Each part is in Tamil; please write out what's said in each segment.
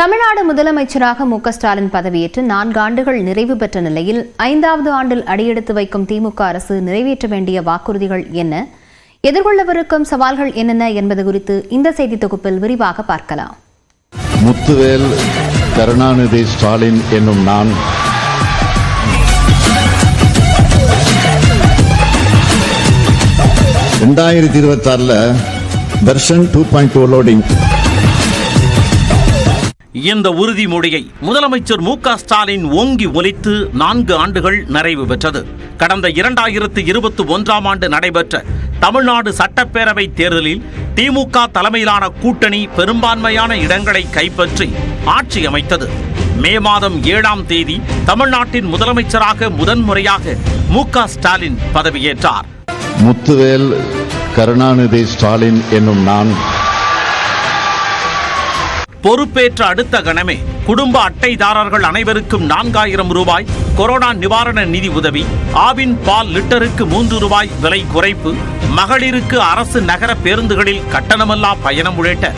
தமிழ்நாடு முதலமைச்சராக மு.க. ஸ்டாலின் பதவியேற்று 4 ஆண்டுகள் நிறைவு பெற்ற நிலையில் 5வது ஆண்டில் அடியெடுத்து வைக்கும் திமுக அரசு நிறைவேற்ற வேண்டிய வாக்குறுதிகள் என்ன, எதிர்கொள்ளவிருக்கும் சவால்கள் என்னென்ன என்பது குறித்து இந்த செய்தி தொகுப்பில் விரிவாக பார்க்கலாம். முத்துவேல் கருணாநிதி ஸ்டாலின் என்னும் நான் வெர்ஷன் 2.0 லோடிங். இந்த உறுதிமொழியை முதலமைச்சர் மு.க. ஸ்டாலின் ஓங்கி ஒலித்து 4 ஆண்டுகள் நிறைவு பெற்றது. கடந்த 2021ஆம் ஆண்டு நடைபெற்ற தமிழ்நாடு சட்டப்பேரவை தேர்தலில் திமுக தலைமையிலான கூட்டணி பெரும்பான்மையான இடங்களை கைப்பற்றி ஆட்சி அமைத்தது. மே மாதம் 7ஆம் தேதி தமிழ்நாட்டின் முதலமைச்சராக முதன்முறையாக மு.க. ஸ்டாலின் பதவியேற்றார். முத்துவேல் கருணாநிதி ஸ்டாலின் என்னும் நான் பொறுப்பேற்ற அடுத்த கணமே குடும்ப அட்டைதாரர்கள் அனைவருக்கும் 4000 ரூபாய் கொரோனா நிவாரண நிதி உதவி, ஆவின் பால் லிட்டருக்கு 3 ரூபாய் விலை குறைப்பு, மகளிருக்கு அரசு நகர பேருந்துகளில் கட்டணமில்லா பயணம் உள்ளிட்ட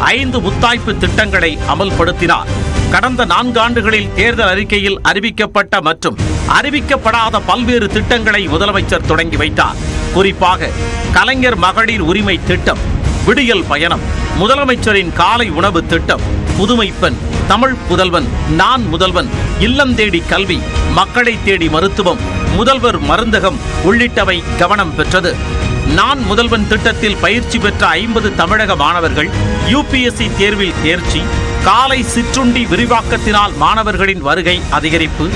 5 முத்தாய்ப்பு திட்டங்களை அமல்படுத்தினார். கடந்த 4 ஆண்டுகளில் தேர்தல் அறிக்கையில் அறிவிக்கப்பட்ட மற்றும் அறிவிக்கப்படாத பல்வேறு திட்டங்களை முதலமைச்சர் தொடங்கி வைத்தார். குறிப்பாக கலைஞர் மகளிர் உரிமை திட்டம், விடியல் பயணம், முதலமைச்சரின் காலை உணவு திட்டம், புதுமை பெண், தமிழ் புதல்வன், நான் முதல்வன், இல்லம் தேடி கல்வி, மக்களை தேடி மருத்துவம், முதல்வர் மருந்தகம் உள்ளிட்டவை கவனம் பெற்றது. நான் முதல்வன் திட்டத்தில் பயிற்சி பெற்ற 50 தமிழக மாணவர்கள் UPSC தேர்வில் தேர்ச்சி, காலை சிற்றுண்டி விரிவாக்கத்தினால் மாணவர்களின் வருகை அதிகரிப்பு,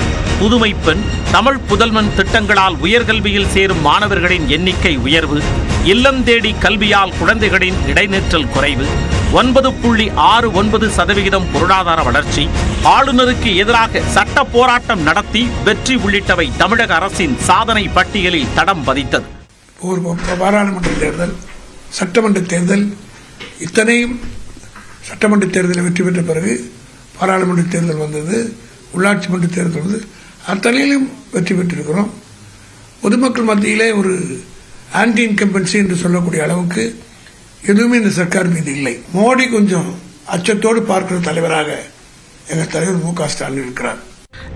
புதுமை பெண், தமிழ் புதல்வன் திட்டங்களால் உயர்கல்வியில் சேரும் மாணவர்களின் எண்ணிக்கை உயர்வு, இல்லம் தேடி கல்வியால் குழந்தைகளின் இடைநிற்றல் குறைவு, 9.69% பொருளாதார வளர்ச்சி, ஆளுநருக்கு எதிராக சட்ட போராட்டம் நடத்தி வெற்றி உள்ளிட்டவை தமிழக அரசின் சாதனை பட்டியலில் தடம் பதித்தது. பாராளுமன்ற தேர்தல், சட்டமன்ற தேர்தல், இத்தனையும் சட்டமன்ற தேர்தலில் வெற்றி பெற்ற பிறகு பாராளுமன்ற தேர்தல் வந்தது, உள்ளாட்சி மன்ற தேர்தல் வந்தது, அத்தனையிலும் வெற்றி பெற்றிருக்கிறோம். பொதுமக்கள் மத்தியிலே ஒரு ஆன்டி இன்கம்பன்சி என்று சொல்லக்கூடிய அளவுக்கு எதுவுமே இந்த சர்க்கார் மீது இல்லை. மோடி கொஞ்சம் அச்சத்தோடு பார்க்கிற தலைவராக எங்கள் தலைவர் மு.க. ஸ்டாலின் இருக்கிறார்.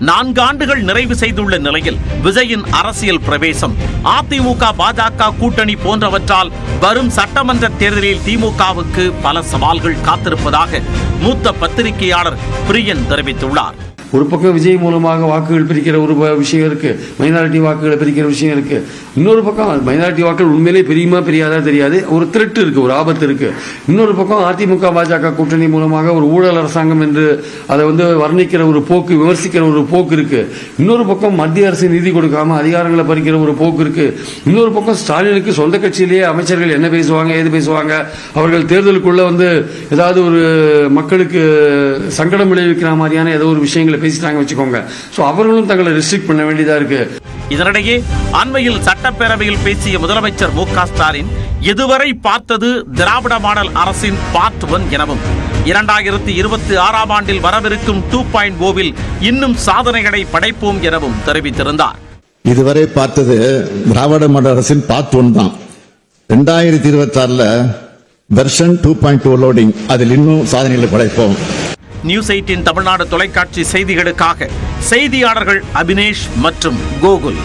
4 ஆண்டுகள் நிறைவு செய்துள்ள நிலையில் விஜயின் அரசியல் பிரவேசம், அதிமுக பாஜக கூட்டணி போன்றவற்றால் வரும் சட்டமன்ற தேர்தலில் திமுகவுக்கு பல சவால்கள் காத்திருப்பதாக மூத்த பத்திரிகையாளர் பிரியன் தெரிவித்துள்ளார். ஒரு பக்கம் விஜய் மூலமாக வாக்குகள் பிரிக்கிற ஒரு விஷயம் இருக்கு, மைனாரிட்டி வாக்குகளை பிரிக்கிற விஷயம் இருக்கு. இன்னொரு பக்கம் மைனாரிட்டி வாக்குகள் உண்மையிலே பெரியுமா பெரியாதா தெரியாது, ஒரு த்ரெட் இருக்கு, ஒரு ஆபத்து இருக்கு. இன்னொரு பக்கம் அதிமுக பாஜக கூட்டணி மூலமாக ஒரு ஊழல் அரசாங்கம் என்று அதை வர்ணிக்கிற ஒரு போக்கு, விமர்சிக்கிற ஒரு போக்கு இருக்கு. இன்னொரு பக்கம் மத்திய அரசு நிதி கொடுக்காம அதிகாரங்களை பறிக்கிற ஒரு போக்கு இருக்கு. இன்னொரு பக்கம் ஸ்டாலினுக்கு சொந்த கட்சியிலேயே அமைச்சர்கள் என்ன பேசுவாங்க, ஏது பேசுவாங்க, அவர்கள் தேர்தலுக்குள்ள ஏதாவது ஒரு மக்களுக்கு சங்கடம் விளைவிக்கிற மாதிரியான ஏதோ ஒரு விஷயங்களை பேசிட்டாங்க வச்சுக்கோங்க. சோ அவர்களும் தங்களை ரெஸ்ட்ரிக்ட் பண்ண வேண்டியதா இருக்கு. இதனிடையே அண்மையில் சட்டப்பேரவையில் பேசிய முதலமைச்சர் மு.க. ஸ்டாலின் இதுவரை பார்த்தது திராவிட மாடல் அரசின் பார்ட் 1 எனவும் 2026ஆம் ஆண்டில் வரவிருக்கும் 2.0ல் இன்னும் சாதனைகளை படைப்போம் எனவும் தெரிவித்திருந்தார். இதுவரை பார்த்தது திராவிட மாடல் அரசின் பார்ட் 1 தான். 2026ல் வெர்ஷன் 2.0 லோடிங், அதில் இன்னும் சாதனைகளை படைப்போம். நியூஸ் 18 தமிழ்நாடு தொலைக்காட்சி செய்திகளுக்காக செய்தியாளர்கள் அபினேஷ் மற்றும் கோகுல்.